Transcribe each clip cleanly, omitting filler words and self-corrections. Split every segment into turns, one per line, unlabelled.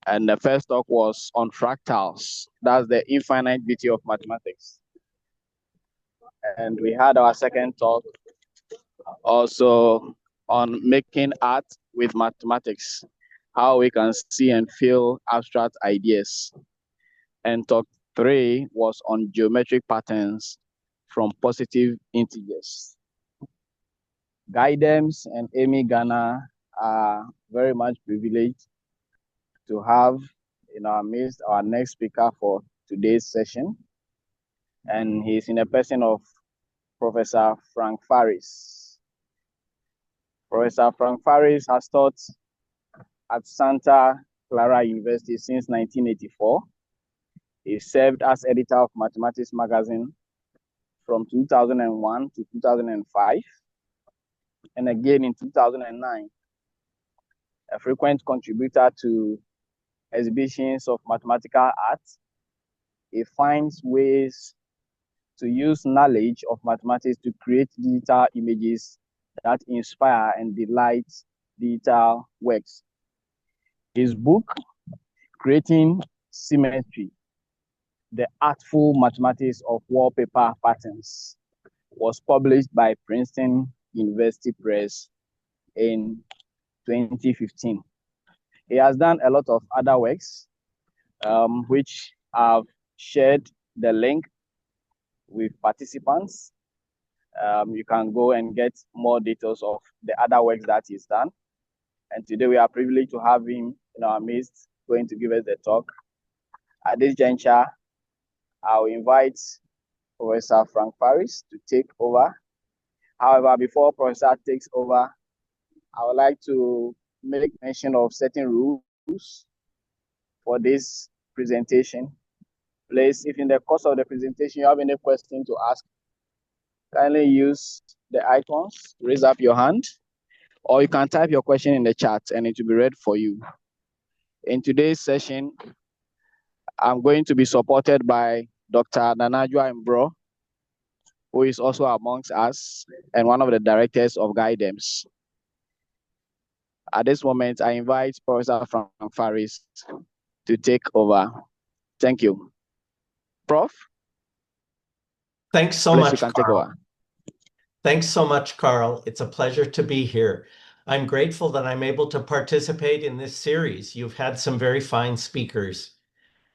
And the first talk was on fractals. That's the infinite beauty of mathematics. And we had our second talk also on making art with mathematics, how we can see and feel abstract ideas. And talk three was on geometric patterns from positive integers. Guidance and Amy Ghana are very much privileged to have in our midst our next speaker for today's session. And he's in the person of Professor Frank Farris. Professor Frank Farris has taught at Santa Clara University since 1984. He served as editor of Mathematics Magazine from 2001 to 2005, and again in 2009, a frequent contributor to exhibitions of mathematical art. He finds ways to use knowledge of mathematics to create digital images that inspire and delight digital works. His book, Creating Symmetry, The Artful Mathematics of Wallpaper Patterns, was published by Princeton University Press in 2015. He has done a lot of other works, which I've shared the link with participants. You can go and get more details of the other works that he's done. And today we are privileged to have him in our midst, going to give us the talk. At this juncture, I'll invite Professor Frank Farris to take over. However, before Professor takes over, I would like to make mention of certain rules for this presentation. Please, if in the course of the presentation you have any question to ask, kindly use the icons, raise up your hand, or you can type your question in the chat and it will be read for you. In today's session, I'm going to be supported by Dr. Nanajua Mbro, who is also amongst us and one of the directors of Guidance. At this moment, I invite Professor Frank Farris to take over. Thank you. Prof?
Thanks so
Please,
much,
you can take
Carl.
over.
Thanks so much, Carl. It's a pleasure to be here. I'm grateful that I'm able to participate in this series. You've had some very fine speakers.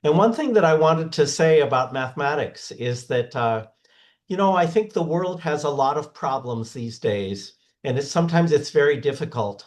And one thing that I wanted to say about mathematics is that, I think the world has a lot of problems these days, and sometimes it's very difficult.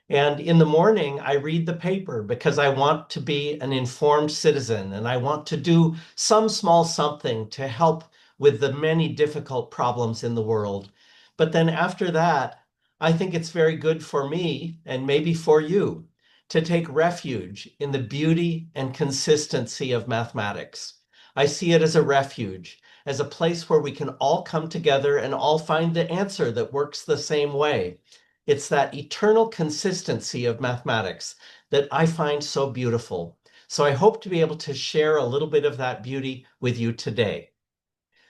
And in the morning, I read the paper because I want to be an informed citizen and I want to do some small something to help with the many difficult problems in the world. But then after that, I think it's very good for me and maybe for you to take refuge in the beauty and consistency of mathematics. I see it as a refuge, as a place where we can all come together and all find the answer that works the same way. It's that eternal consistency of mathematics that I find so beautiful. So I hope to be able to share a little bit of that beauty with you today.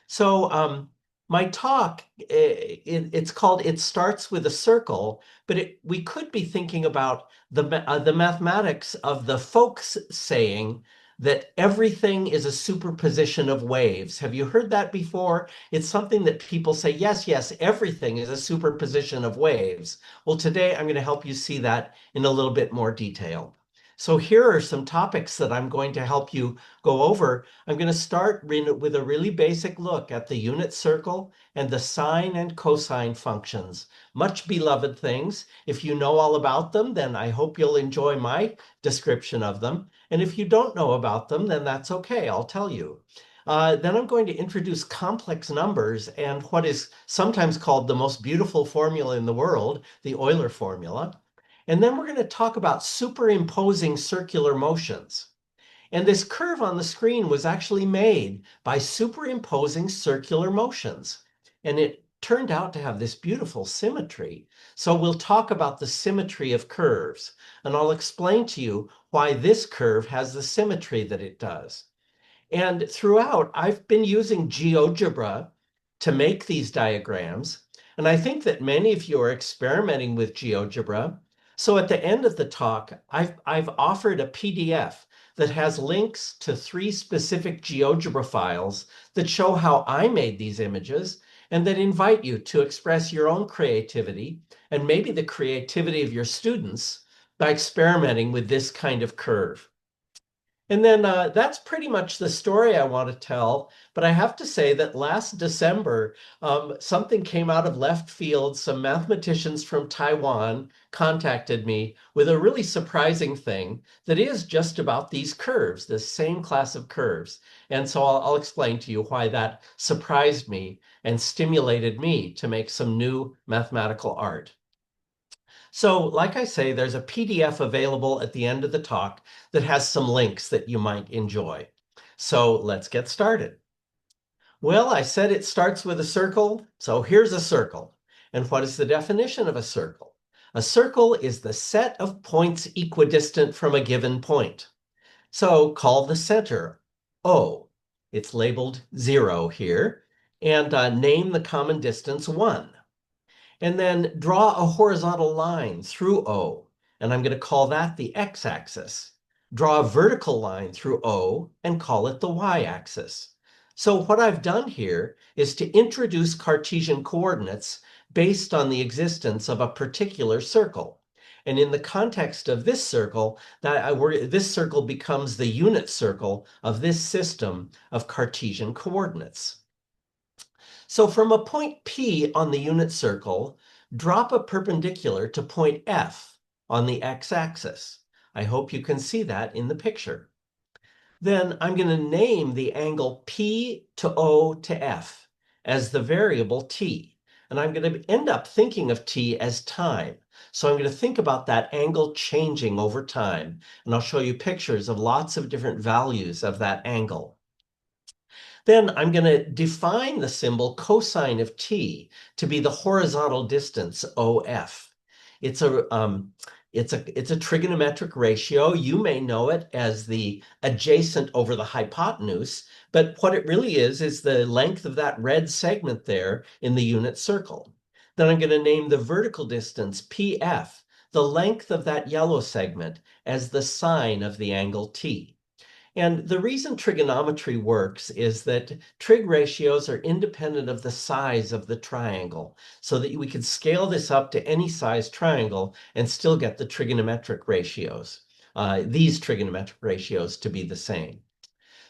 So my talk, it's called It Starts with a Circle, but we could be thinking about the mathematics of the folks saying that everything is a superposition of waves. Have you heard that before? It's something that people say, yes, yes, everything is a superposition of waves. Well, today I'm going to help you see that in a little bit more detail. So here are some topics that I'm going to help you go over. I'm going to start with a really basic look at the unit circle and the sine and cosine functions. Much beloved things. If you know all about them, then I hope you'll enjoy my description of them. And if you don't know about them, then that's okay. I'll tell you. Then I'm going to introduce complex numbers and what is sometimes called the most beautiful formula in the world, the Euler formula. And then we're going to talk about superimposing circular motions. And this curve on the screen was actually made by superimposing circular motions. And it turned out to have this beautiful symmetry. So we'll talk about the symmetry of curves. And I'll explain to you why this curve has the symmetry that it does. And throughout, I've been using GeoGebra to make these diagrams. And I think that many of you are experimenting with GeoGebra. So at the end of the talk, I've offered a PDF that has links to 3 specific GeoGebra files that show how I made these images and that invite you to express your own creativity and maybe the creativity of your students by experimenting with this kind of curve. And then that's pretty much the story I want to tell. But I have to say that last December, something came out of left field. Some mathematicians from Taiwan contacted me with a really surprising thing that is just about these curves, this same class of curves. And so I'll explain to you why that surprised me and stimulated me to make some new mathematical art. So, like I say, there's a PDF available at the end of the talk that has some links that you might enjoy. So let's get started. Well, I said it starts with a circle, so here's a circle. And what is the definition of a circle? A circle is the set of points equidistant from a given point. So call the center O. It's labeled 0 here, and name the common distance 1. And then draw a horizontal line through O, and I'm going to call that the x-axis. Draw a vertical line through O and call it the y-axis. So what I've done here is to introduce Cartesian coordinates based on the existence of a particular circle. And in the context of this circle, this circle becomes the unit circle of this system of Cartesian coordinates. So from a point P on the unit circle, drop a perpendicular to point F on the x-axis. I hope you can see that in the picture. Then I'm going to name the angle P to O to F as the variable t. And I'm going to end up thinking of t as time. So I'm going to think about that angle changing over time. And I'll show you pictures of lots of different values of that angle. Then I'm going to define the symbol cosine of t to be the horizontal distance OF. It's a trigonometric ratio. You may know it as the adjacent over the hypotenuse, but what it really is the length of that red segment there in the unit circle. Then I'm going to name the vertical distance PF, the length of that yellow segment, as the sine of the angle t. And the reason trigonometry works is that trig ratios are independent of the size of the triangle, so that we can scale this up to any size triangle and still get the trigonometric ratios, these trigonometric ratios to be the same.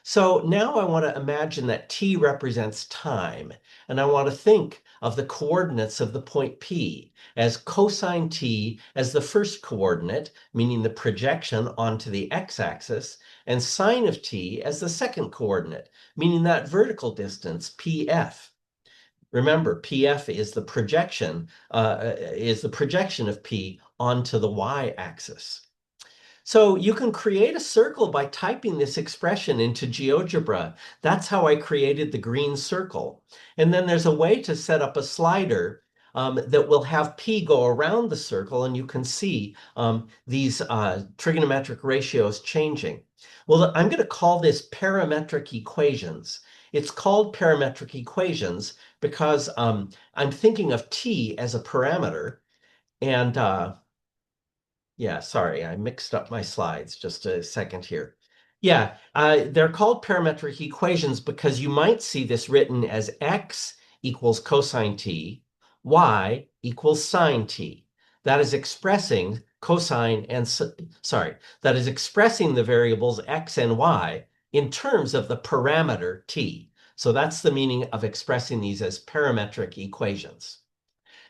So now I want to imagine that t represents time, and I want to think of the coordinates of the point P as cosine t as the first coordinate, meaning the projection onto the x-axis, and sine of t as the second coordinate, meaning that vertical distance, PF. Remember, PF is the projection of P onto the y-axis. So you can create a circle by typing this expression into GeoGebra. That's how I created the green circle. And then there's a way to set up a slider that will have P go around the circle, and you can see these trigonometric ratios changing. Well, I'm going to call this parametric equations. It's called parametric equations because I'm thinking of T as a parameter, and yeah, sorry, I mixed up my slides. Just a second here. Yeah, they're called parametric equations because you might see this written as x equals cosine t, y equals sine t. That is expressing cosine and, that is expressing the variables x and y in terms of the parameter t. So that's the meaning of expressing these as parametric equations.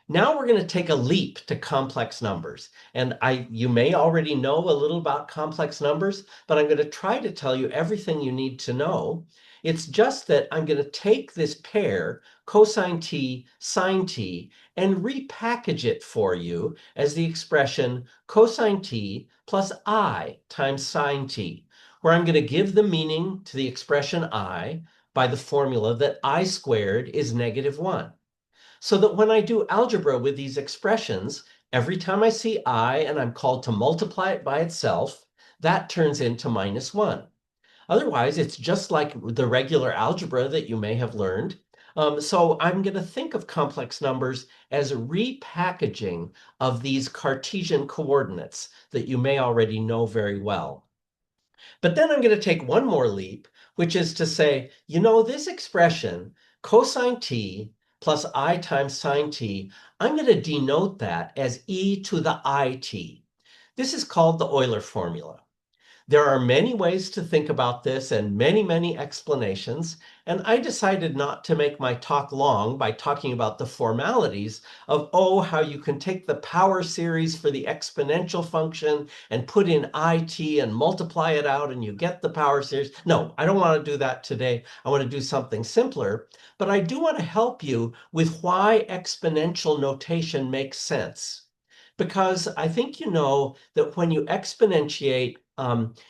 Now we're going to take a leap to complex numbers. And you may already know a little about complex numbers, but I'm going to try to tell you everything you need to know. It's just that I'm going to take this pair, cosine t, sine t, and repackage it for you as the expression cosine t plus I times sine t, where I'm going to give the meaning to the expression I by the formula that I squared is -1. So that when I do algebra with these expressions, every time I see I and I'm called to multiply it by itself, that turns into -1. Otherwise, it's just like the regular algebra that you may have learned. So I'm going to think of complex numbers as a repackaging of these Cartesian coordinates that you may already know very well. But then I'm going to take one more leap, which is to say, this expression, cosine t plus I times sine t, I'm going to denote that as e to the it. This is called the Euler formula. There are many ways to think about this and many, many explanations, and I decided not to make my talk long by talking about the formalities of, how you can take the power series for the exponential function and put in it and multiply it out and you get the power series. No, I don't want to do that today. I want to do something simpler, but I do want to help you with why exponential notation makes sense. Because I think you know that when you exponentiate,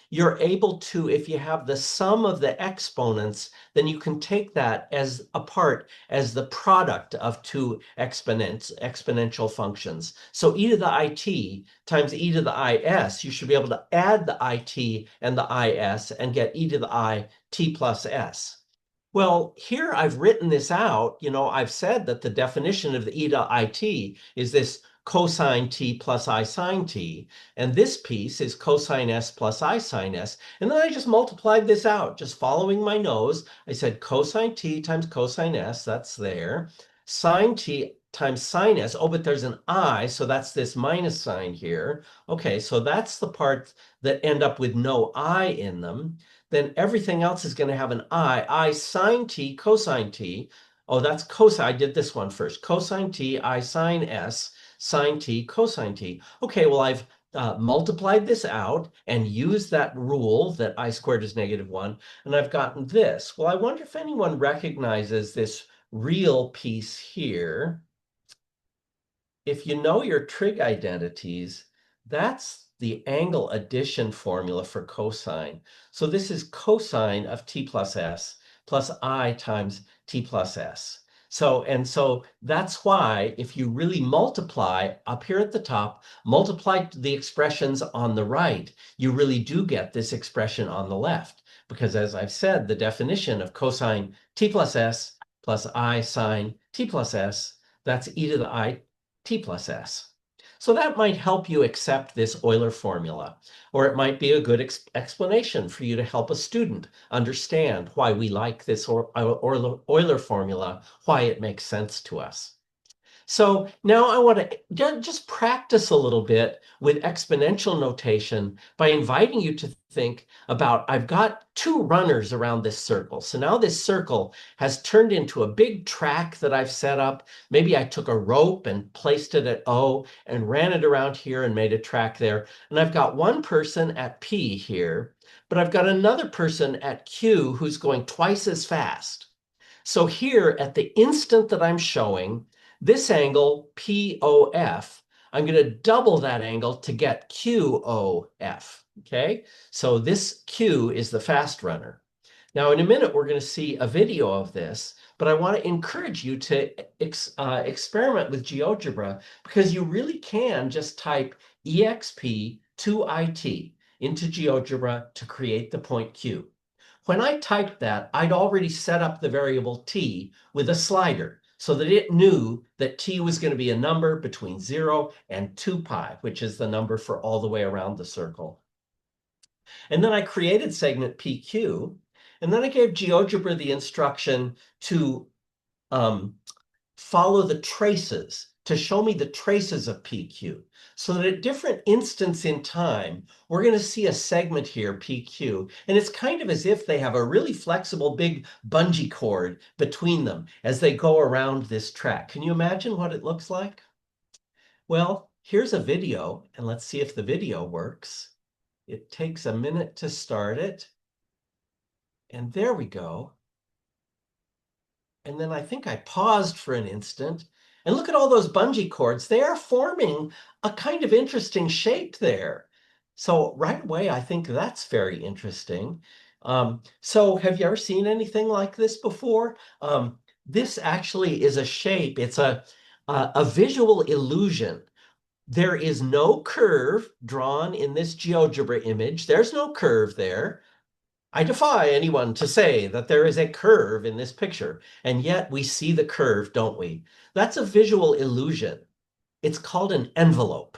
you're able to, if you have the sum of the exponents, then you can take that as apart as the product of two exponential functions. So e to the it times e to the is, you should be able to add the it and the is and get e to the I t plus s. Well, here I've written this out. I've said that the definition of the e to it is this cosine t plus I sine t, and this piece is cosine s plus I sine s. And then I just multiplied this out, just following my nose. I said cosine t times cosine s, that's there. Sine t times sine s. Oh, but there's an I, so that's this minus sign here. Okay, so that's the part that end up with no I in them. Then everything else is going to have an I sine t, cosine t. Oh, that's cosine. I did this one first. Cosine t, I sine s, sine t, cosine t. Okay, well, I've multiplied this out and used that rule that I squared is -1, and I've gotten this. Well, I wonder if anyone recognizes this real piece here. If you know your trig identities, that's the angle addition formula for cosine. So this is cosine of t plus s plus I times t plus s. So that's why if you really multiply up here at the top, multiply the expressions on the right, you really do get this expression on the left. Because as I've said, the definition of cosine t plus s plus I sine t plus s, that's e to the I t plus s. So that might help you accept this Euler formula, or it might be a good explanation for you to help a student understand why we like this Euler formula, why it makes sense to us. So now I want to just practice a little bit with exponential notation by inviting you to think about, I've got two runners around this circle. So now this circle has turned into a big track that I've set up. Maybe I took a rope and placed it at O and ran it around here and made a track there. And I've got one person at P here, but I've got another person at Q who's going twice as fast. So here at the instant that I'm showing, this angle, POF, I'm going to double that angle to get QOF, okay? So this Q is the fast runner. Now, in a minute, we're going to see a video of this, but I want to encourage you to experiment with GeoGebra because you really can just type exp2it into GeoGebra to create the point Q. When I typed that, I'd already set up the variable t with a slider so that it knew that t was going to be a number between 0 and 2 pi, which is the number for all the way around the circle. And then I created segment PQ, and then I gave GeoGebra the instruction to follow the traces, to show me the traces of PQ. So that at different instants in time, we're going to see a segment here, PQ, and it's kind of as if they have a really flexible big bungee cord between them as they go around this track. Can you imagine what it looks like? Well, here's a video, and let's see if the video works. It takes a minute to start it. And there we go. And then I think I paused for an instant. And look at all those bungee cords. They are forming a kind of interesting shape there. So right away, I think that's very interesting. So have you ever seen anything like this before? This actually is a shape. It's a visual illusion. There is no curve drawn in this GeoGebra image. There's no curve there. I defy anyone to say that there is a curve in this picture, and yet we see the curve, don't we? That's a visual illusion. It's called an envelope.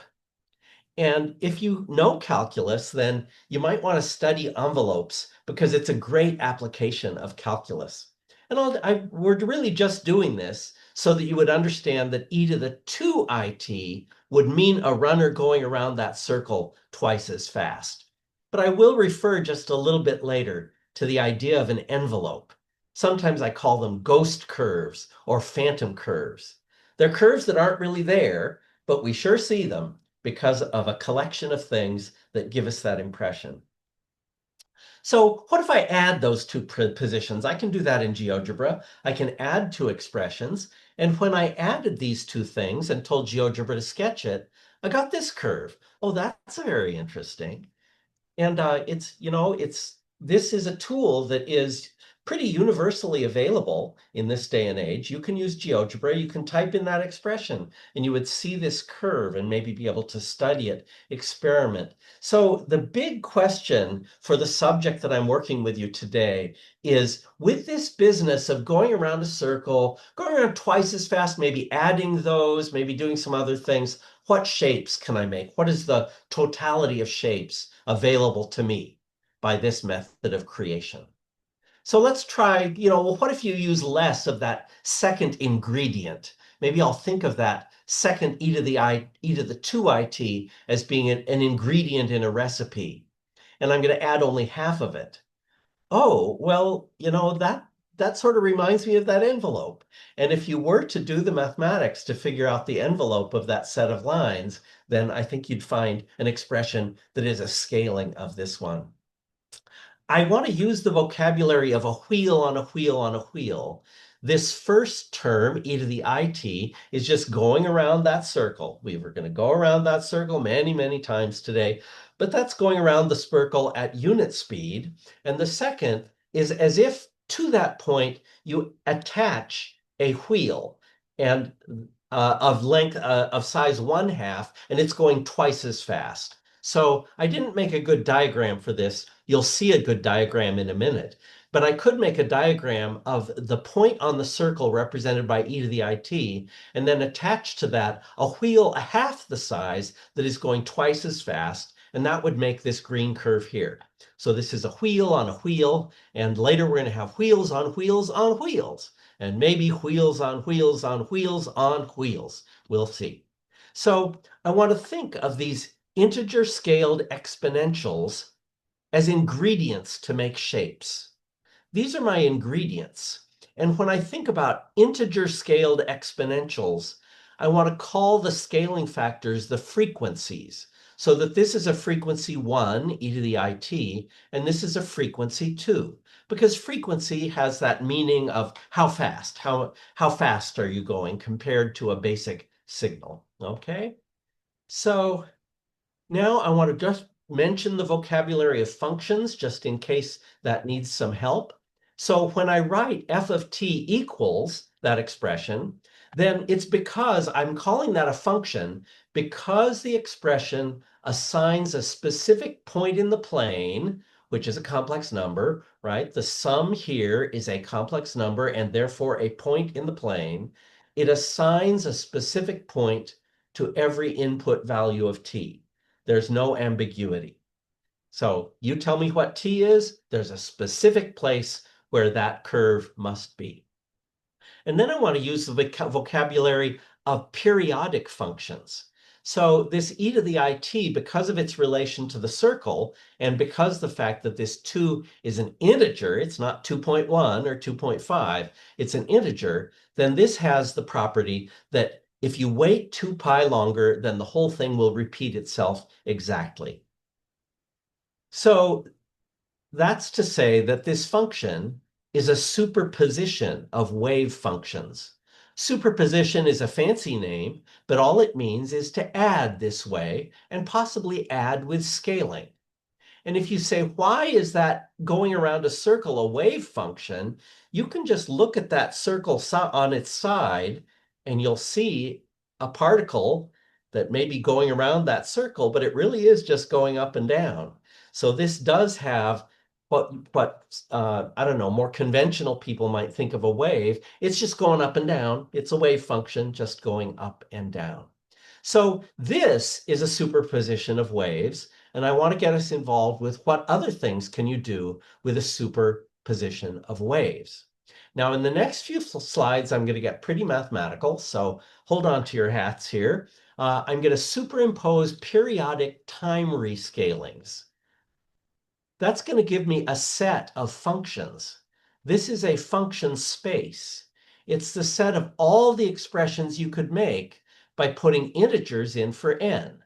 And if you know calculus, then you might want to study envelopes because it's a great application of calculus. And we're really just doing this so that you would understand that e to the 2it would mean a runner going around that circle twice as fast. But I will refer just a little bit later to the idea of an envelope. Sometimes I call them ghost curves or phantom curves. They're curves that aren't really there, but we sure see them because of a collection of things that give us that impression. So what if I add those two positions? I can do that in GeoGebra. I can add two expressions. And when I added these two things and told GeoGebra to sketch it, I got this curve. Oh, that's very interesting. And this is a tool that is pretty universally available in this day and age. You can use GeoGebra, you can type in that expression, and you would see this curve and maybe be able to study it, experiment. So the big question for the subject that I'm working with you today is, with this business of going around a circle, going around twice as fast, maybe adding those, maybe doing some other things, what shapes can I make? What is the totality of shapes available to me by this method of creation? So let's try, well, what if you use less of that second ingredient? Maybe I'll think of that second e to the 2it as being an ingredient in a recipe, and I'm going to add only half of it. Oh, well, that sort of reminds me of that envelope. And if you were to do the mathematics to figure out the envelope of that set of lines, then I think you'd find an expression that is a scaling of this one. I want to use the vocabulary of a wheel on a wheel on a wheel. This first term, e to the it, is just going around that circle. We were going to go around that circle many, many times today, but that's going around the circle at unit speed. And the second is as if to that point you attach a wheel and of length of size 1/2, and it's going twice as fast. So I didn't make a good diagram for this. You'll see a good diagram in a minute. But I could make a diagram of the point on the circle represented by e to the it, and then attach to that a wheel a half the size that is going twice as fast, and that would make this green curve here. So this is a wheel on a wheel, and later we're going to have wheels on wheels on wheels, and maybe wheels on wheels on wheels on wheels. We'll see. So I want to think of these integer scaled exponentials as ingredients to make shapes. These are my ingredients. And when I think about integer scaled exponentials, I want to call the scaling factors the frequencies, so that this is a frequency 1, e to the it, and this is a frequency 2, because frequency has that meaning of how fast, how fast are you going compared to a basic signal, okay? So now I want to just mention the vocabulary of functions just in case that needs some help. So when I write f of t equals that expression, then it's because I'm calling that a function because the expression assigns a specific point in the plane, which is a complex number, right? The sum here is a complex number and therefore a point in the plane. It assigns a specific point to every input value of t. There's no ambiguity. So you tell me what t is, there's a specific place where that curve must be. And then I want to use the vocabulary of periodic functions. So this e to the it, because of its relation to the circle, and because the fact that this 2 is an integer, it's not 2.1 or 2.5, it's an integer, then this has the property that if you wait 2 pi longer, then the whole thing will repeat itself exactly. So that's to say that this function is a superposition of wave functions. Superposition is a fancy name, but all it means is to add this way and possibly add with scaling. And if you say, why is that going around a circle a wave function? You can just look at that circle on its side and you'll see a particle that may be going around that circle, but it really is just going up and down. So this does have I don't know, more conventional people might think of a wave. It's just going up and down. It's a wave function just going up and down. So this is a superposition of waves, and I want to get us involved with what other things can you do with a superposition of waves. Now, in the next few slides, I'm going to get pretty mathematical, so hold on to your hats here. I'm going to superimpose periodic time rescalings. That's going to give me a set of functions. This is a function space. It's the set of all the expressions you could make by putting integers in for n.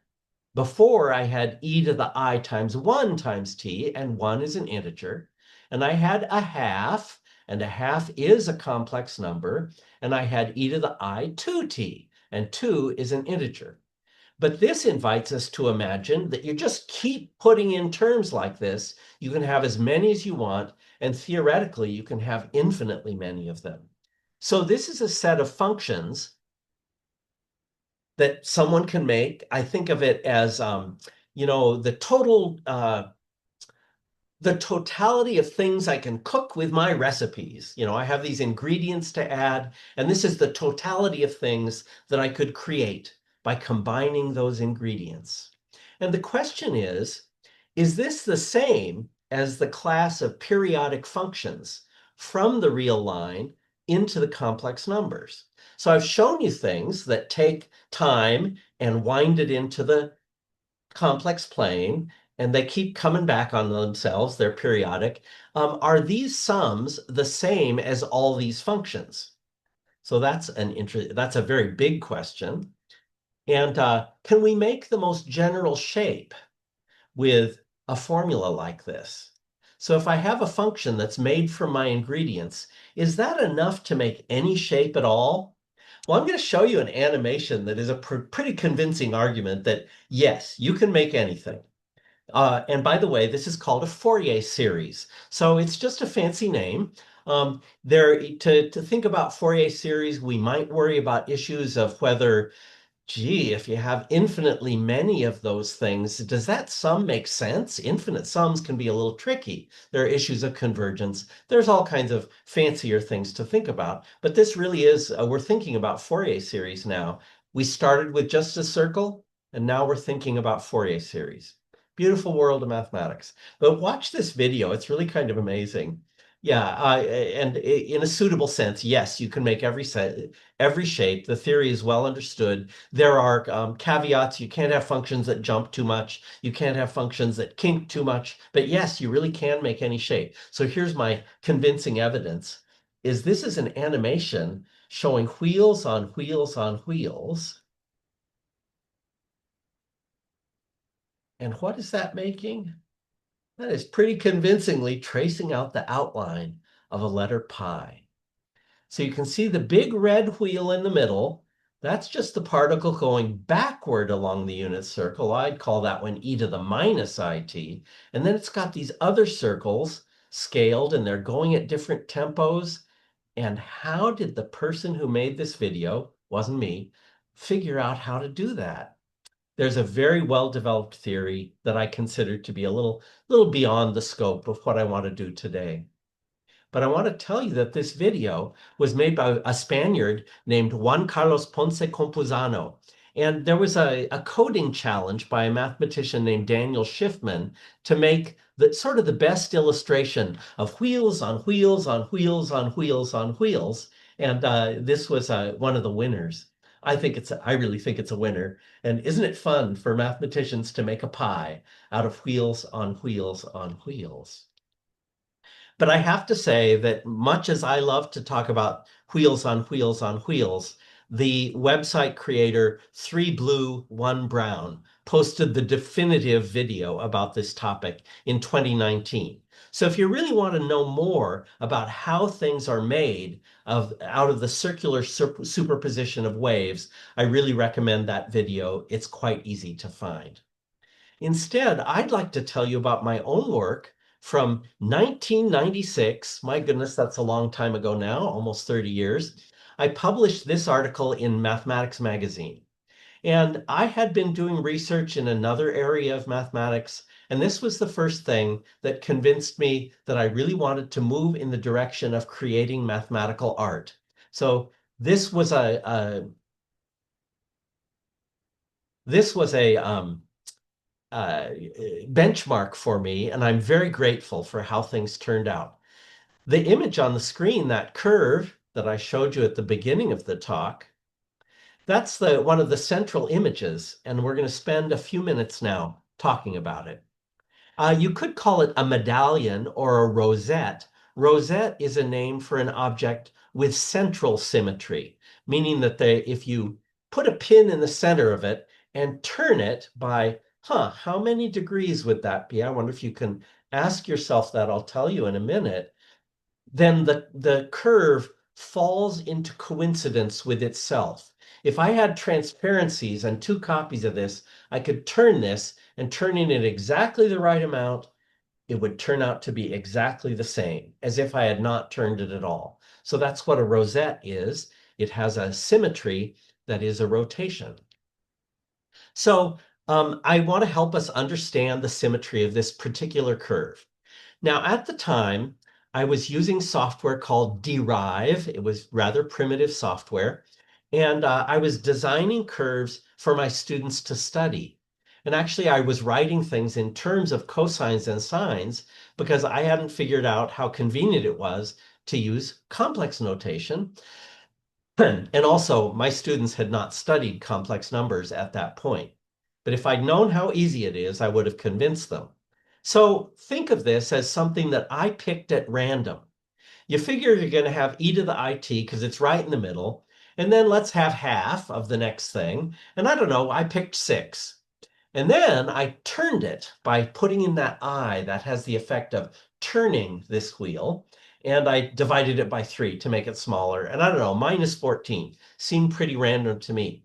Before, I had e to the I times 1 times t, and 1 is an integer. And I had a half, and a half is a complex number. And I had e to the I 2t, and 2 is an integer. But this invites us to imagine that you just keep putting in terms like this. You can have as many as you want, and theoretically, you can have infinitely many of them. So this is a set of functions that someone can make. I think of it as, the totality of things I can cook with my recipes. I have these ingredients to add, and this is the totality of things that I could create by combining those ingredients. And the question is this the same as the class of periodic functions from the real line into the complex numbers? So I've shown you things that take time and wind it into the complex plane, and they keep coming back on themselves. They're periodic. Are these sums the same as all these functions? So that's a very big question. And can we make the most general shape with a formula like this? So if I have a function that's made from my ingredients, is that enough to make any shape at all? Well, I'm going to show you an animation that is a pretty convincing argument that, yes, you can make anything. And by the way, this is called a Fourier series. So it's just a fancy name. To think about Fourier series, we might worry about issues of whether, gee, if you have infinitely many of those things, does that sum make sense? Infinite sums can be a little tricky. There are issues of convergence. There's all kinds of fancier things to think about. But this really is, we're thinking about Fourier series now. We started with just a circle, and now we're thinking about Fourier series. Beautiful world of mathematics. But watch this video. It's really kind of amazing. Yeah, and in a suitable sense, yes, you can make every shape. The theory is well understood. There are caveats. You can't have functions that jump too much. You can't have functions that kink too much. But yes, you really can make any shape. So here's my convincing evidence, is this is an animation showing wheels on wheels on wheels. And what is that making? That is pretty convincingly tracing out the outline of a letter pi. So you can see the big red wheel in the middle. That's just the particle going backward along the unit circle. I'd call that one e to the minus it. And then it's got these other circles scaled, and they're going at different tempos. And how did the person who made this video, wasn't me, figure out how to do that? There's a very well-developed theory that I consider to be a little beyond the scope of what I want to do today. But I want to tell you that this video was made by a Spaniard named Juan Carlos Ponce Compuzano. And there was a coding challenge by a mathematician named Daniel Schiffman to make the best illustration of wheels on wheels on wheels on wheels on wheels. And this was one of the winners. I really think it's a winner. And isn't it fun for mathematicians to make a pie out of wheels on wheels on wheels? But I have to say that much as I love to talk about wheels on wheels on wheels, the website creator, 3Blue1Brown, posted the definitive video about this topic in 2019. So if you really want to know more about how things are made out of the circular superposition of waves, I really recommend that video. It's quite easy to find. Instead, I'd like to tell you about my own work from 1996. My goodness, that's a long time ago now, almost 30 years. I published this article in Mathematics Magazine. And I had been doing research in another area of mathematics, and this was the first thing that convinced me that I really wanted to move in the direction of creating mathematical art. So this was a benchmark for me, and I'm very grateful for how things turned out. The image on the screen, that curve that I showed you at the beginning of the talk, that's one of the central images, and we're going to spend a few minutes now talking about it. You could call it a medallion or a rosette. Rosette is a name for an object with central symmetry, meaning that if you put a pin in the center of it and turn it by, how many degrees would that be? I wonder if you can ask yourself that. I'll tell you in a minute. Then the curve falls into coincidence with itself. If I had transparencies and two copies of this, I could turn this, and turning it exactly the right amount, it would turn out to be exactly the same as if I had not turned it at all. So that's what a rosette is. It has a symmetry that is a rotation. So I want to help us understand the symmetry of this particular curve. Now, at the time, I was using software called Derive. It was rather primitive software. And I was designing curves for my students to study. And actually, I was writing things in terms of cosines and sines because I hadn't figured out how convenient it was to use complex notation. And also, my students had not studied complex numbers at that point. But if I'd known how easy it is, I would have convinced them. So think of this as something that I picked at random. You figure you're going to have e to the it because it's right in the middle. And then let's have half of the next thing. And I don't know, I picked 6. And then I turned it by putting in that I that has the effect of turning this wheel. And I divided it by 3 to make it smaller. And I don't know, minus 14 seemed pretty random to me.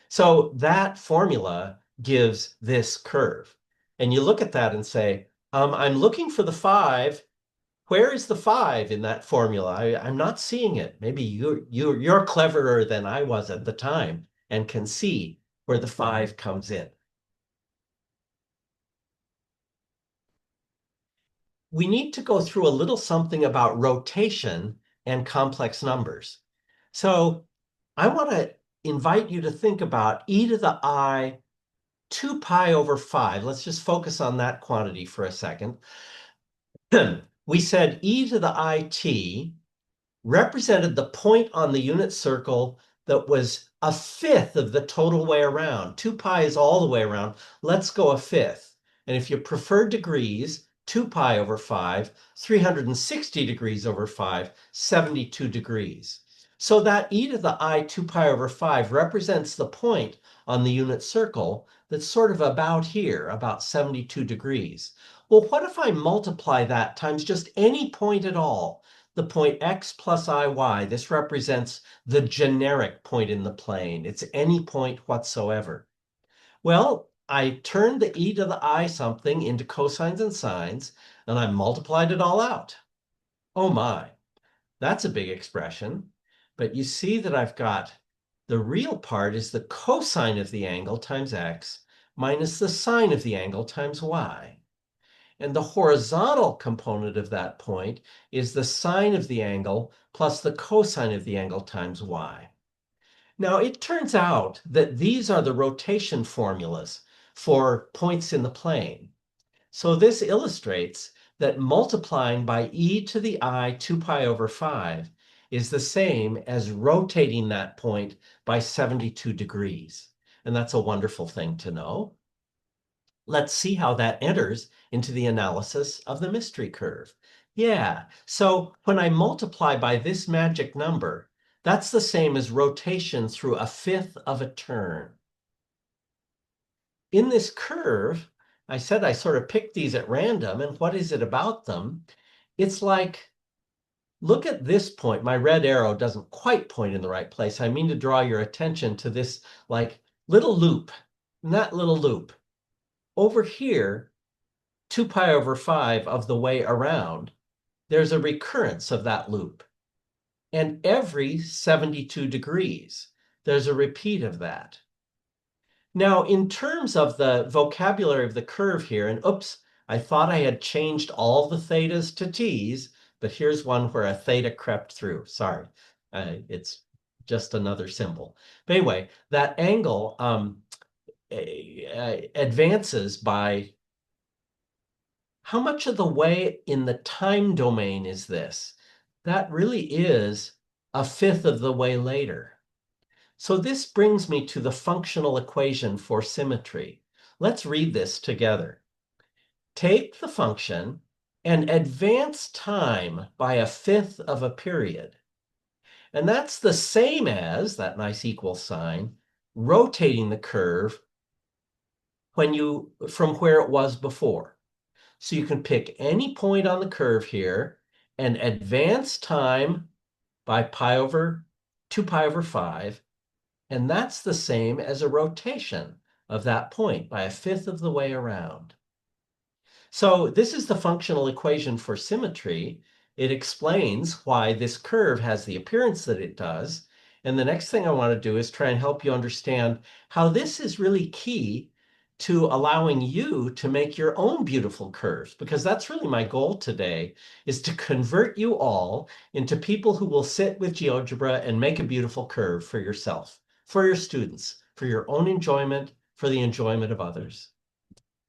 So that formula gives this curve. And you look at that and say, I'm looking for the 5. Where is the 5 in that formula? I'm not seeing it. Maybe you're cleverer than I was at the time and can see where the 5 comes in. We need to go through a little something about rotation and complex numbers. So I want to invite you to think about e to the I 2 pi over 5. Let's just focus on that quantity for a second. We said e to the it represented the point on the unit circle that was a fifth of the total way around. 2 pi is all the way around. Let's go a fifth. And if you prefer degrees, 2 pi over 5, 360 degrees over 5, 72 degrees. So that e to the I 2 pi over 5 represents the point on the unit circle that's sort of about here, about 72 degrees. Well, what if I multiply that times just any point at all? The point x plus iy, this represents the generic point in the plane. It's any point whatsoever. Well, I turned the e to the I something into cosines and sines, and I multiplied it all out. Oh my, that's a big expression. But you see that I've got the real part is the cosine of the angle times x minus the sine of the angle times y. And the horizontal component of that point is the sine of the angle plus the cosine of the angle times y. Now, it turns out that these are the rotation formulas for points in the plane. So this illustrates that multiplying by e to the I 2 pi over 5 is the same as rotating that point by 72 degrees. And that's a wonderful thing to know. Let's see how that enters into the analysis of the mystery curve. Yeah, so when I multiply by this magic number, that's the same as rotation through a fifth of a turn. In this curve, I said I sort of picked these at random, and what is it about them? It's like, look at this point. My red arrow doesn't quite point in the right place. I mean to draw your attention to this like little loop, and that little loop. Over here, 2 pi over 5 of the way around, there's a recurrence of that loop. And every 72 degrees, there's a repeat of that. Now, in terms of the vocabulary of the curve here, and oops, I thought I had changed all the thetas to t's, but here's one where a theta crept through. Sorry, it's just another symbol. But anyway, that angle advances by how much of the way in the time domain is this? That really is a fifth of the way later. So this brings me to the functional equation for symmetry. Let's read this together. Take the function and advance time by a fifth of a period. And that's the same as, that nice equal sign, rotating the curve from where it was before. So you can pick any point on the curve here and advance time by 2 pi over 5. And that's the same as a rotation of that point by a fifth of the way around. So this is the functional equation for symmetry. It explains why this curve has the appearance that it does. And the next thing I want to do is try and help you understand how this is really key to allowing you to make your own beautiful curves, because that's really my goal today, is to convert you all into people who will sit with GeoGebra and make a beautiful curve for yourself, for your students, for your own enjoyment, for the enjoyment of others.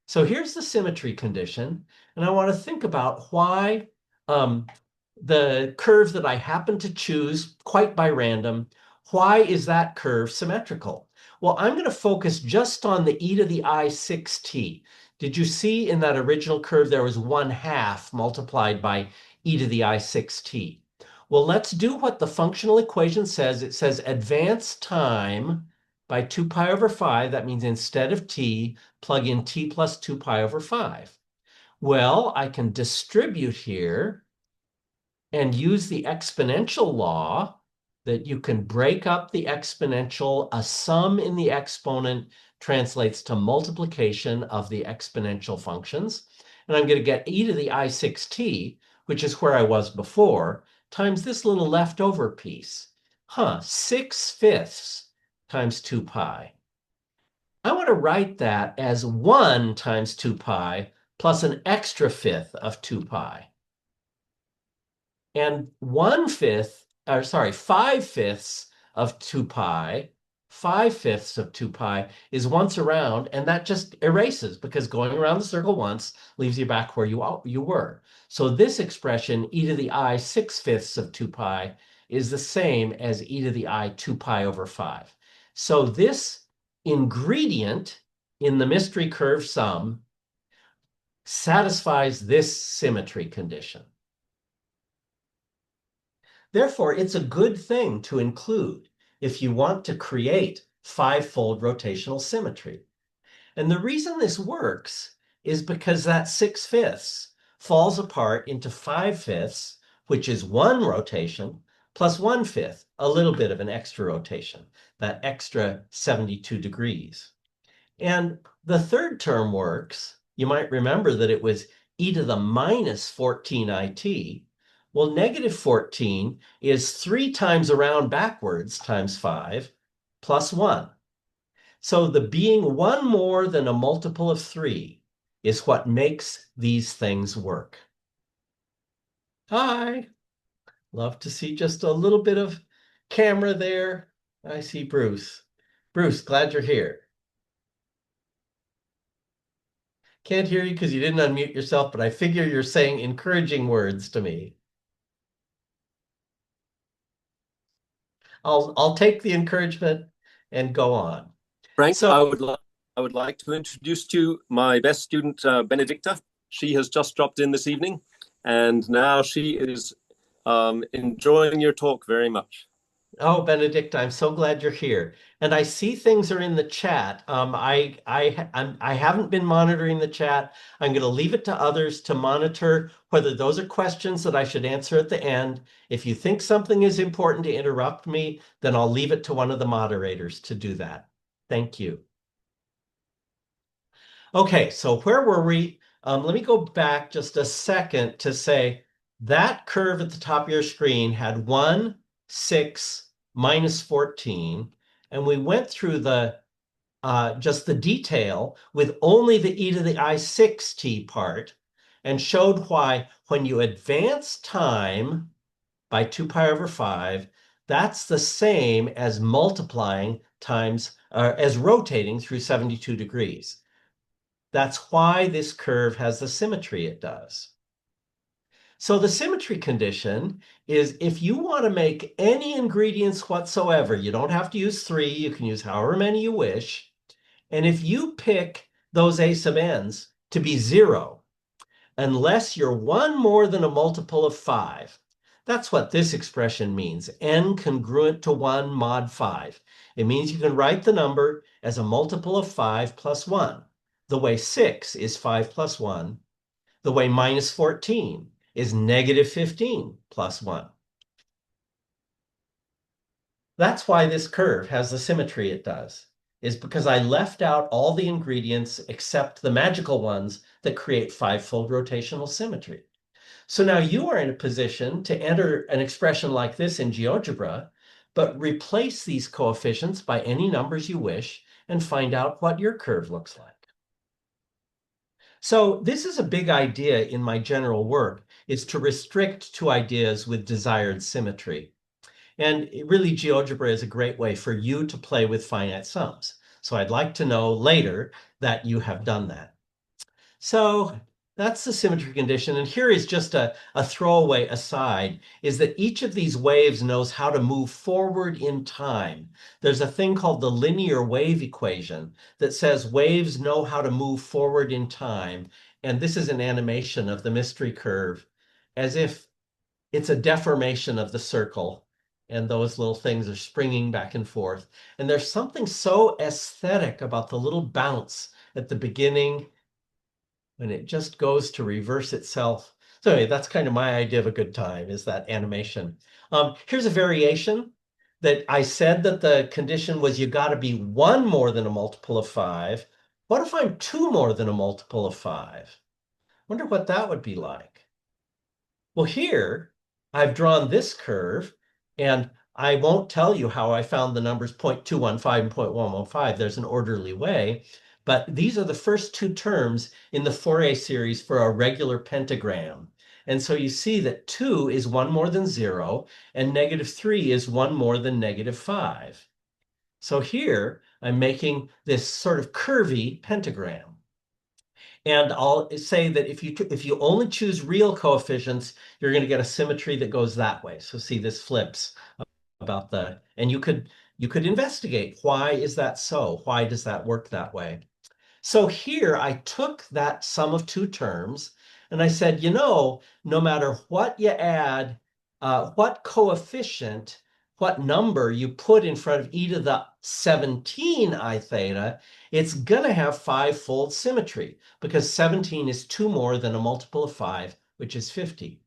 So here's the symmetry condition, and I want to think about why the curve that I happen to choose quite by random, why is that curve symmetrical? Well, I'm going to focus just on the e to the I 6t. Did you see in that original curve there was 1/2 multiplied by e to the I 6t? Well, let's do what the functional equation says. It says advance time by 2 pi over 5. That means instead of t, plug in t plus 2 pi over 5. Well, I can distribute here and use the exponential law that you can break up the exponential. A sum in the exponent translates to multiplication of the exponential functions. And I'm going to get e to the I 6t, which is where I was before, times this little leftover piece. 6/5 times 2 pi. I want to write that as 1 times 2 pi plus an extra fifth of 2 pi. And 5/5 of 2 pi, 5/5 of 2 pi is once around, and that just erases because going around the circle once leaves you back where you were. So this expression, e to the I 6/5 of 2 pi, is the same as e to the I 2 pi over 5. So this ingredient in the mystery curve sum satisfies this symmetry condition. Therefore, it's a good thing to include if you want to create five-fold rotational symmetry. And the reason this works is because that 6/5 falls apart into 5/5, which is one rotation, plus 1/5, a little bit of an extra rotation, that extra 72 degrees. And the third term works. You might remember that it was e to the minus 14it. Well, negative 14 is 3 times around backwards times 5 plus 1. So the being one more than a multiple of 3 is what makes these things work. Hi, love to see just a little bit of camera there. I see Bruce. Bruce, glad you're here. Can't hear you because you didn't unmute yourself, but I figure you're saying encouraging words to me. I'll take the encouragement and go on.
Frank,
So
I would like to introduce to you my best student, Benedicta. She has just dropped in this evening, and now she is enjoying your talk very much.
Oh, Benedict, I'm so glad you're here. And I see things are in the chat. I haven't been monitoring the chat. I'm going to leave it to others to monitor whether those are questions that I should answer at the end. If you think something is important to interrupt me, then I'll leave it to one of the moderators to do that. Thank you. Okay, so where were we? Let me go back just a second to say that curve at the top of your screen had 1, 6, minus 14, and we went through the just the detail with only the e to the I6t part and showed why when you advance time by 2 pi over 5, that's the same as multiplying times, as rotating through 72 degrees. That's why this curve has the symmetry it does. So the symmetry condition is if you want to make any ingredients whatsoever, you don't have to use 3, you can use however many you wish. And if you pick those a sub n's to be 0, unless you're one more than a multiple of 5, that's what this expression means, n congruent to 1 mod 5. It means you can write the number as a multiple of 5 plus 1, the way 6 is 5 plus 1, the way minus 14 is negative 15 plus 1. That's why this curve has the symmetry it does, is because I left out all the ingredients except the magical ones that create 5-fold rotational symmetry. So now you are in a position to enter an expression like this in GeoGebra, but replace these coefficients by any numbers you wish and find out what your curve looks like. So this is a big idea in my general work, is to restrict to ideas with desired symmetry. And really, GeoGebra is a great way for you to play with finite sums. So I'd like to know later that you have done that. So that's the symmetry condition. And here is just a throwaway aside, is that each of these waves knows how to move forward in time. There's a thing called the linear wave equation that says waves know how to move forward in time. And this is an animation of the mystery curve, as if it's a deformation of the circle. And those little things are springing back and forth. And there's something so aesthetic about the little bounce at the beginning when it just goes to reverse itself. So anyway, that's kind of my idea of a good time, is that animation. Here's a variation that I said that the condition was you got to be 1 more than a multiple of 5. What if I'm 2 more than a multiple of 5? Wonder what that would be like. Well, here I've drawn this curve, and I won't tell you how I found the numbers 0.215 and 0.115. There's an orderly way. But these are the first 2 terms in the Fourier series for a regular pentagram. And so you see that 2 is 1 more than 0, and negative 3 is 1 more than negative 5. So here I'm making this sort of curvy pentagram. And I'll say that if you only choose real coefficients, you're going to get a symmetry that goes that way. So see, this flips about and you could investigate, why is that so? Why does that work that way? So here I took that sum of 2 terms and I said, no matter what you add, what coefficient, what number you put in front of e to the 17 I theta, it's going to have 5-fold symmetry, because 17 is 2 more than a multiple of 5, which is 15.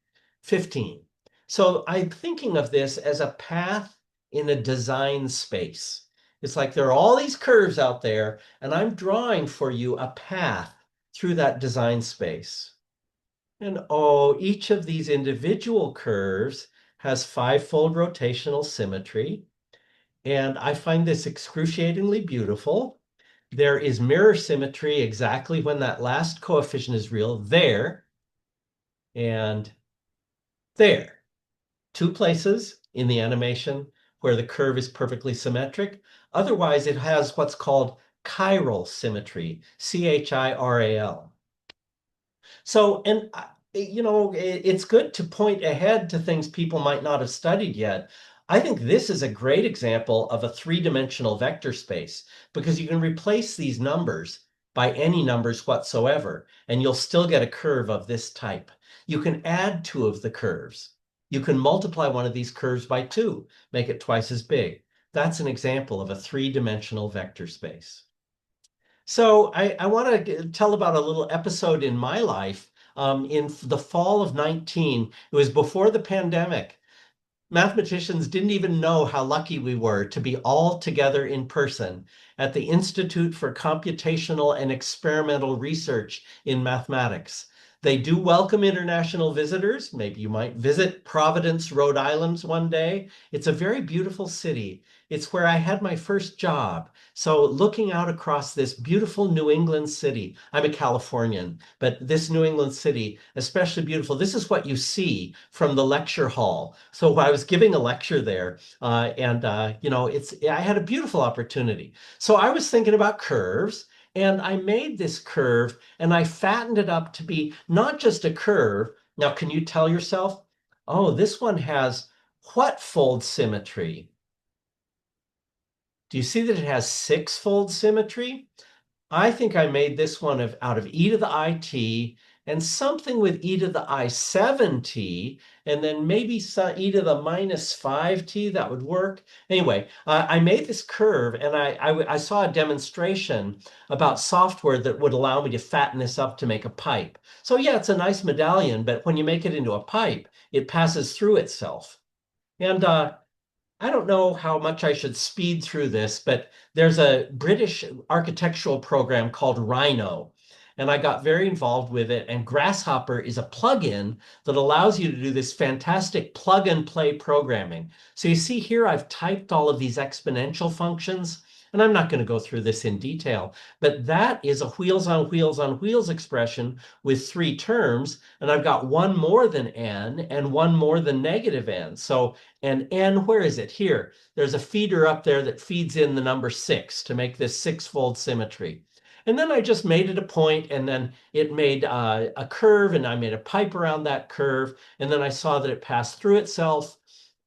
So I'm thinking of this as a path in a design space. It's like there are all these curves out there, and I'm drawing for you a path through that design space. And each of these individual curves has 5-fold rotational symmetry. And I find this excruciatingly beautiful. There is mirror symmetry exactly when that last coefficient is real, there and there. 2 places in the animation where the curve is perfectly symmetric. Otherwise, it has what's called chiral symmetry, CHIRAL. So, and it's good to point ahead to things people might not have studied yet. I think this is a great example of a 3-dimensional vector space, because you can replace these numbers by any numbers whatsoever, and you'll still get a curve of this type. You can add 2 of the curves. You can multiply one of these curves by 2, make it twice as big. That's an example of a 3-dimensional vector space. So I want to tell about a little episode in my life. In the fall of 19, it was before the pandemic. Mathematicians didn't even know how lucky we were to be all together in person at the Institute for Computational and Experimental Research in Mathematics. They do welcome international visitors. Maybe you might visit Providence, Rhode Island one day. It's a very beautiful city. It's where I had my first job. So looking out across this beautiful New England city, I'm a Californian, but this New England city, especially beautiful. This is what you see from the lecture hall. So I was giving a lecture there, I had a beautiful opportunity. So I was thinking about curves. And I made this curve and I fattened it up to be not just a curve. Now, can you tell yourself, oh, this one has what fold symmetry? Do you see that it has six-fold symmetry? I think I made this one out of e to the it and something with e to the I7t, and then maybe some e to the minus 5t, that would work. Anyway, I made this curve, and I saw a demonstration about software that would allow me to fatten this up to make a pipe. So yeah, it's a nice medallion, but when you make it into a pipe, it passes through itself. And I don't know how much I should speed through this, but there's a British architectural program called Rhino, and I got very involved with it. And Grasshopper is a plugin that allows you to do this fantastic plug and play programming. So you see here, I've typed all of these exponential functions, and I'm not going to go through this in detail, but that is a wheels on wheels on wheels expression with three terms, and I've got one more than n and one more than negative n. So and n, where is it? Here. There's a feeder up there that feeds in the number 6 to make this six-fold symmetry. And then I just made it a point, and then it made a curve, and I made a pipe around that curve, and then I saw that it passed through itself.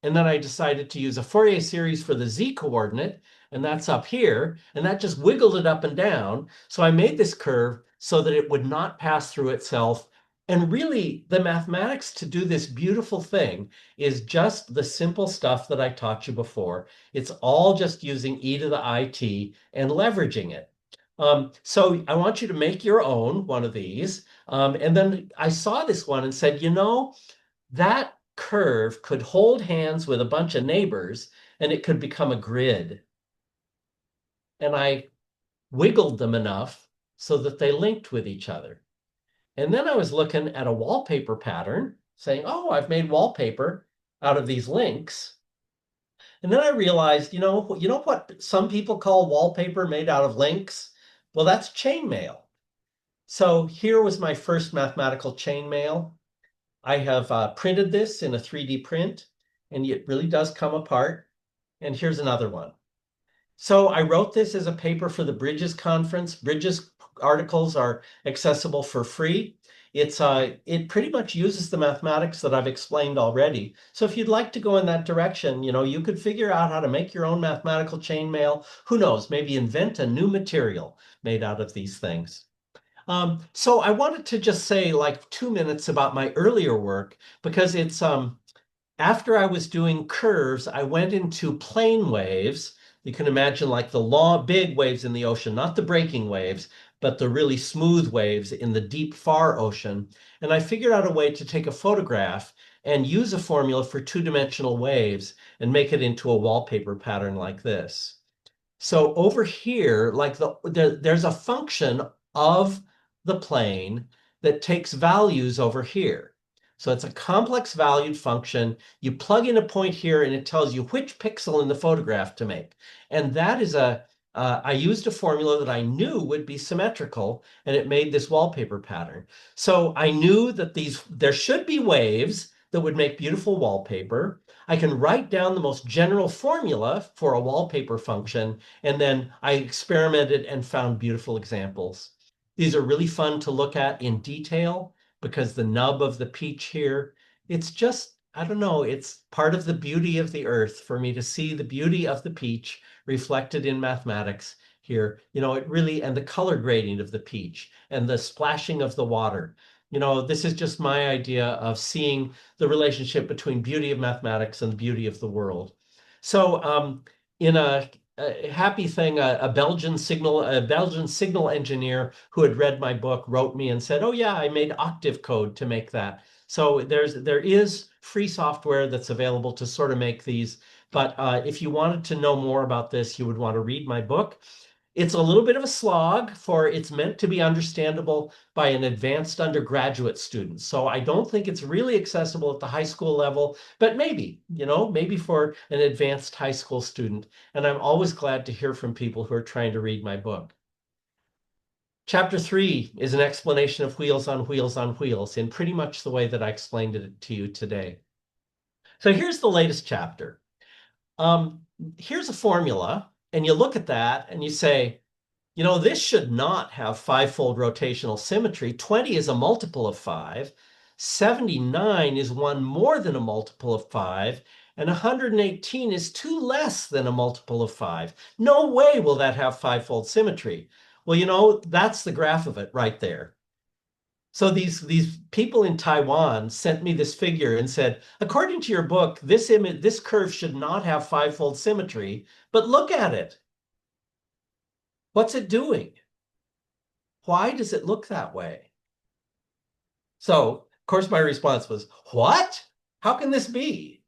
And then I decided to use a Fourier series for the z coordinate, and that's up here, and that just wiggled it up and down. So I made this curve so that it would not pass through itself. And really, the mathematics to do this beautiful thing is just the simple stuff that I taught you before. It's all just using e to the it and leveraging it. So I want you to make your own one of these. And then I saw this one and said, that curve could hold hands with a bunch of neighbors and it could become a grid. And I wiggled them enough so that they linked with each other. And then I was looking at a wallpaper pattern saying, oh, I've made wallpaper out of these links. And then I realized, you know what some people call wallpaper made out of links? Well, that's chainmail. So here was my first mathematical chainmail. I have printed this in a 3D print, and it really does come apart. And here's another one. So I wrote this as a paper for the Bridges conference. Bridges articles are accessible for free. It pretty much uses the mathematics that I've explained already. So if you'd like to go in that direction, you could figure out how to make your own mathematical chainmail. Who knows, maybe invent a new material made out of these things. So I wanted to just say like 2 minutes about my earlier work because it's after I was doing curves, I went into plane waves. You can imagine like the long, big waves in the ocean, not the breaking waves, but the really smooth waves in the deep, far ocean. And I figured out a way to take a photograph and use a formula for two-dimensional waves and make it into a wallpaper pattern like this. So over here, like there's a function of the plane that takes values over here. So it's a complex valued function. You plug in a point here and it tells you which pixel in the photograph to make. And that is I used a formula that I knew would be symmetrical and it made this wallpaper pattern. So I knew that there should be waves that would make beautiful wallpaper. I can write down the most general formula for a wallpaper function, and then I experimented and found beautiful examples. These are really fun to look at in detail because the nub of the peach here, it's just, I don't know, it's part of the beauty of the earth for me to see the beauty of the peach reflected in mathematics here. It really, and the color grading of the peach and the splashing of the water. This is just my idea of seeing the relationship between beauty of mathematics and the beauty of the world. So in a happy thing, a Belgian signal engineer who had read my book wrote me and said, "Oh yeah, I made octave code to make that." So there is free software that's available to sort of make these. But if you wanted to know more about this, you would want to read my book. It's a little bit of a slog, for it's meant to be understandable by an advanced undergraduate student. So I don't think it's really accessible at the high school level, but maybe, maybe for an advanced high school student. And I'm always glad to hear from people who are trying to read my book. Chapter 3 is an explanation of wheels on wheels on wheels in pretty much the way that I explained it to you today. So here's the latest chapter. Here's a formula, and you look at that and you say, this should not have five-fold rotational symmetry. 20 is a multiple of 5. 79 is one more than a multiple of 5. And 118 is 2 less than a multiple of 5. No way will that have five-fold symmetry. Well, that's the graph of it right there. So these people in Taiwan sent me this figure and said, according to your book, this curve should not have five-fold symmetry, but look at it. What's it doing? Why does it look that way? So, of course, my response was, what? How can this be?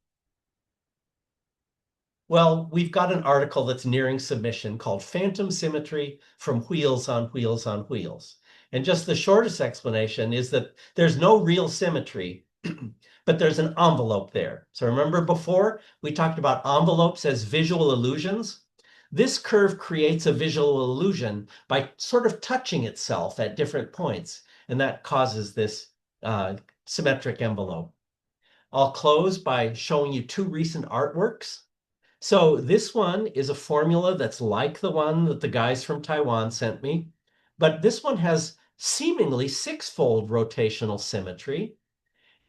Well, we've got an article that's nearing submission called Phantom Symmetry from Wheels on Wheels on Wheels. And just the shortest explanation is that there's no real symmetry, but there's an envelope there. So remember before we talked about envelopes as visual illusions? This curve creates a visual illusion by sort of touching itself at different points, and that causes this symmetric envelope. I'll close by showing you 2 recent artworks. So this one is a formula that's like the one that the guys from Taiwan sent me, but this one has seemingly 6-fold rotational symmetry.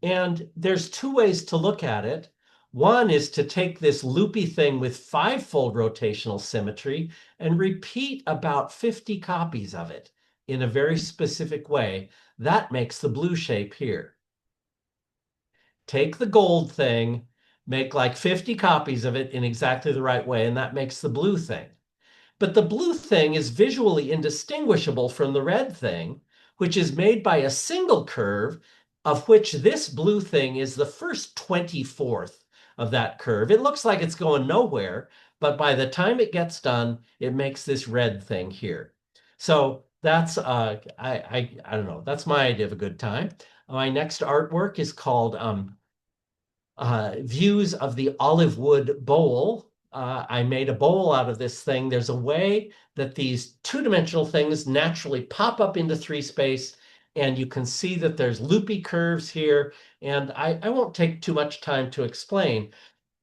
And there's 2 ways to look at it. One is to take this loopy thing with 5-fold rotational symmetry and repeat about 50 copies of it in a very specific way. That makes the blue shape here. Take the gold thing, make like 50 copies of it in exactly the right way, and that makes the blue thing. But the blue thing is visually indistinguishable from the red thing, which is made by a single curve, of which this blue thing is the first 24th of that curve. It looks like it's going nowhere, but by the time it gets done, it makes this red thing here. So that's, I don't know, that's my idea of a good time. My next artwork is called Views of the Olive Wood Bowl. I made a bowl out of this thing. There's a way that these 2-dimensional things naturally pop up into 3 space, and you can see that there's loopy curves here. And I won't take too much time to explain,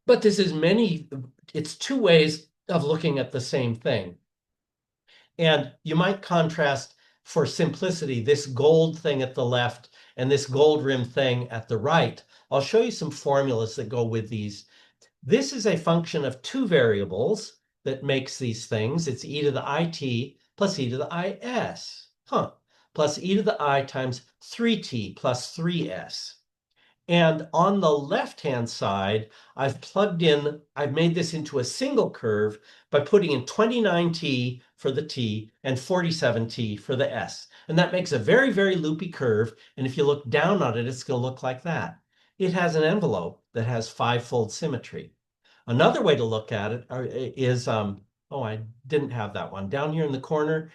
but it's 2 ways of looking at the same thing. And you might contrast, for simplicity, this gold thing at the left and this gold rim thing at the right. I'll show you some formulas that go with these. This is a function of 2 variables that makes these things. It's e to the it plus e to the is, plus e to the I times 3t plus 3s. And on the left-hand side, I've made this into a single curve by putting in 29t for the t and 47t for the s. And that makes a very, very loopy curve. And if you look down on it, it's going to look like that. It has an envelope that has 5-fold symmetry. Another way to look at it is, oh, I didn't have that one. Down here in the corner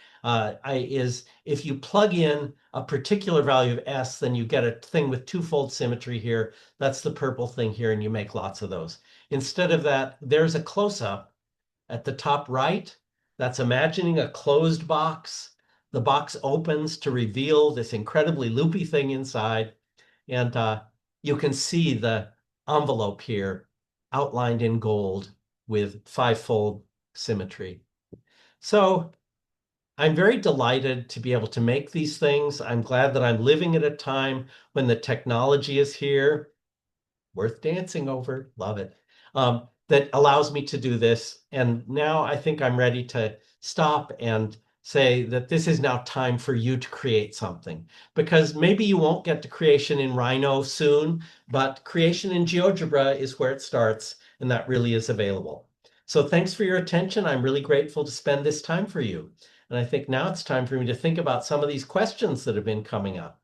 is if you plug in a particular value of s, then you get a thing with 2-fold symmetry here. That's the purple thing here, and you make lots of those. Instead of that, there's a close-up at the top right. That's imagining a closed box. The box opens to reveal this incredibly loopy thing inside, and you can see the envelope here outlined in gold with 5-fold symmetry. So I'm very delighted to be able to make these things. I'm glad that I'm living at a time when the technology is here, worth dancing over, love it, that allows me to do this. And now I think I'm ready to stop and say that this is now time for you to create something, because maybe you won't get to creation in Rhino soon, but creation in GeoGebra is where it starts, and that really is available. So thanks for your attention. I'm really grateful to spend this time for you. And I think now it's time for me to think about some of these questions that have been coming up.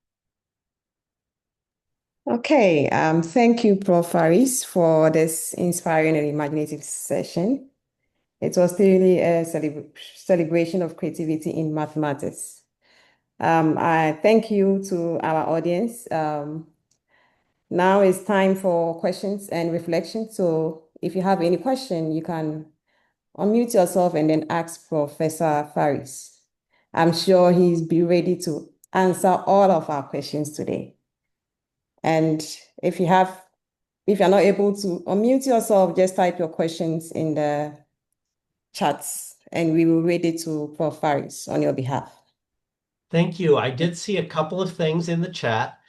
Okay, thank you, Prof Farris, for this inspiring and imaginative session. It was really a celebration of creativity in mathematics. I thank you to our audience. Now it's time for questions and reflection. So if you have any question, you can unmute yourself and then ask Professor Farris. I'm sure he's be ready to answer all of our questions today. And if you're not able to unmute yourself, just type your questions in the chats and we will read it to Prof Farris on your behalf.
Thank you. I did see a couple of things in the chat.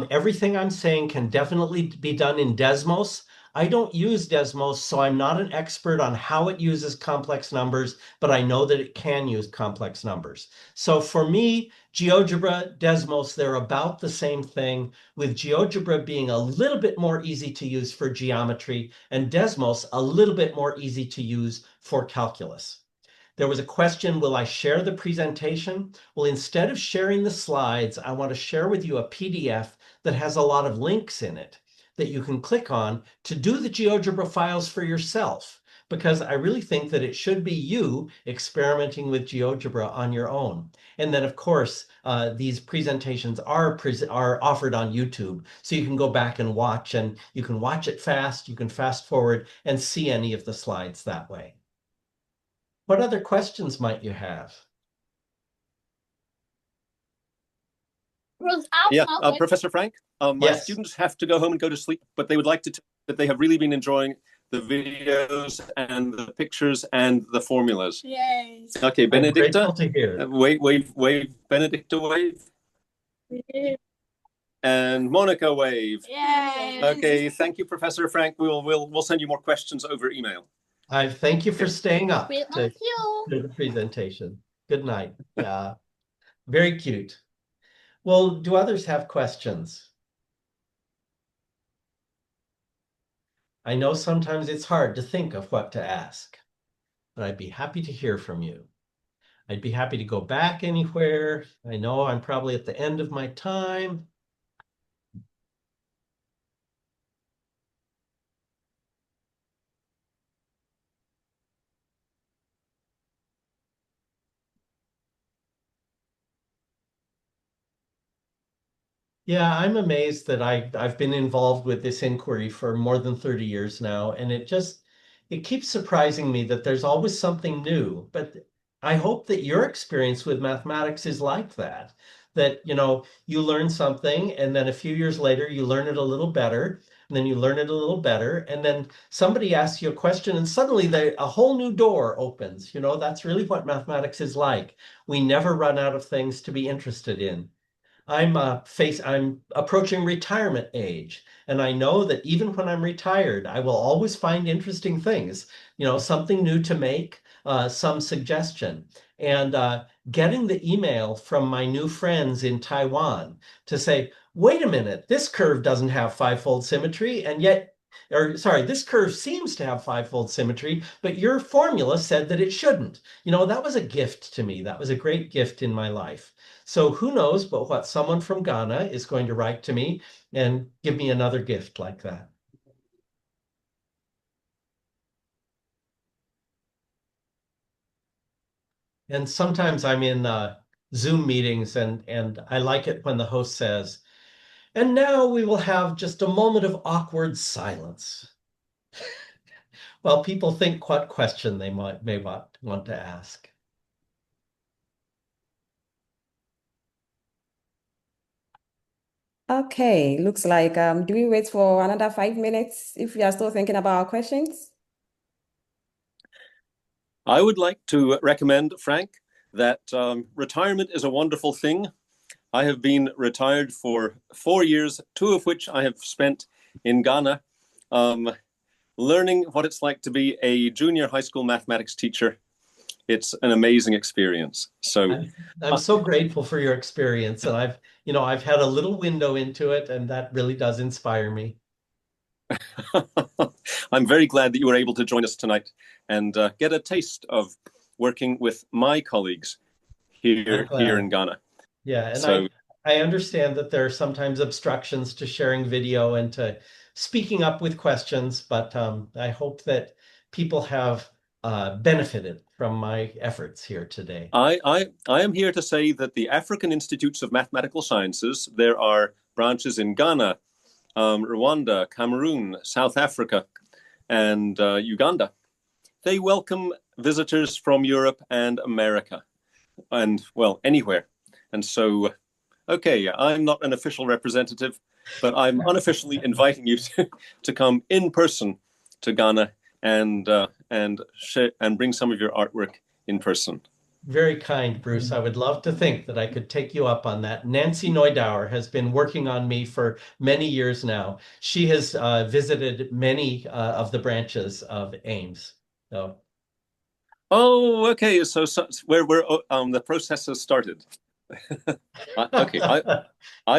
Everything I'm saying can definitely be done in Desmos. I don't use Desmos, so I'm not an expert on how it uses complex numbers, but I know that it can use complex numbers. So for me, GeoGebra, Desmos, they're about the same thing, with GeoGebra being a little bit more easy to use for geometry and Desmos a little bit more easy to use for calculus. There was a question, will I share the presentation? Well, instead of sharing the slides, I want to share with you a PDF that has a lot of links in it that you can click on to do the GeoGebra files for yourself, because I really think that it should be you experimenting with GeoGebra on your own. And then, of course, these presentations are offered on YouTube, so you can go back and watch, and you can watch it fast, you can fast forward and see any of the slides that way. What other questions might you have?
Yeah, Professor Frank, my
Yes.
students have to go home and go to sleep, but they would like to tell that they have really been enjoying the videos and the pictures and the formulas.
Yes.
Okay,
I'm
Benedicta,
grateful to hear.
wave, Benedicta, wave. And Monica, wave.
Yes.
Okay, thank you, Professor Frank. We'll send you more questions over email.
I thank you for staying up
We
to
love you.
do the presentation. Good night. Yeah, very cute. Well, do others have questions? I know sometimes it's hard to think of what to ask, but I'd be happy to hear from you. I'd be happy to go back anywhere. I know I'm probably at the end of my time. Yeah, I'm amazed that I've been involved with this inquiry for more than 30 years now, and it keeps surprising me that there's always something new. But I hope that your experience with mathematics is like that, that you learn something and then a few years later you learn it a little better, and then you learn it a little better, and then somebody asks you a question and suddenly a whole new door opens. That's really what mathematics is like. We never run out of things to be interested in. I'm approaching retirement age, and I know that even when I'm retired, I will always find interesting things, something new to make, some suggestion. And getting the email from my new friends in Taiwan to say, wait a minute, this curve doesn't have fivefold symmetry, and yet, or sorry, this curve seems to have fivefold symmetry, but your formula said that it shouldn't. That was a gift to me. That was a great gift in my life. So who knows but what someone from Ghana is going to write to me and give me another gift like that. And sometimes I'm in Zoom meetings and I like it when the host says, and now we will have just a moment of awkward silence. Well, people think what question they may want to ask.
Okay, looks like, do we wait for another 5 minutes if we are still thinking about our questions?
I would like to recommend, Frank, that retirement is a wonderful thing. I have been retired for 4 years, 2 of which I have spent in Ghana, learning what it's like to be a junior high school mathematics teacher. It's an amazing experience. So
I'm so grateful for your experience, and I've had a little window into it, and that really does inspire me.
I'm very glad that you were able to join us tonight and get a taste of working with my colleagues here in Ghana.
Yeah, and
so,
I understand that there are sometimes obstructions to sharing video and to speaking up with questions, but I hope that people have benefited from my efforts here today.
I am here to say that the African Institutes of Mathematical Sciences, there are branches in Ghana, Rwanda, Cameroon, South Africa, and Uganda. They welcome visitors from Europe and America, and well, anywhere. And so, okay, I'm not an official representative, but I'm unofficially inviting you to come in person to Ghana and bring some of your artwork in person.
Very kind, Bruce. I would love to think that I could take you up on that. Nancy Neudauer has been working on me for many years now. She has visited many of the branches of Ames. So.
Oh, okay. So where the process has started. Okay. I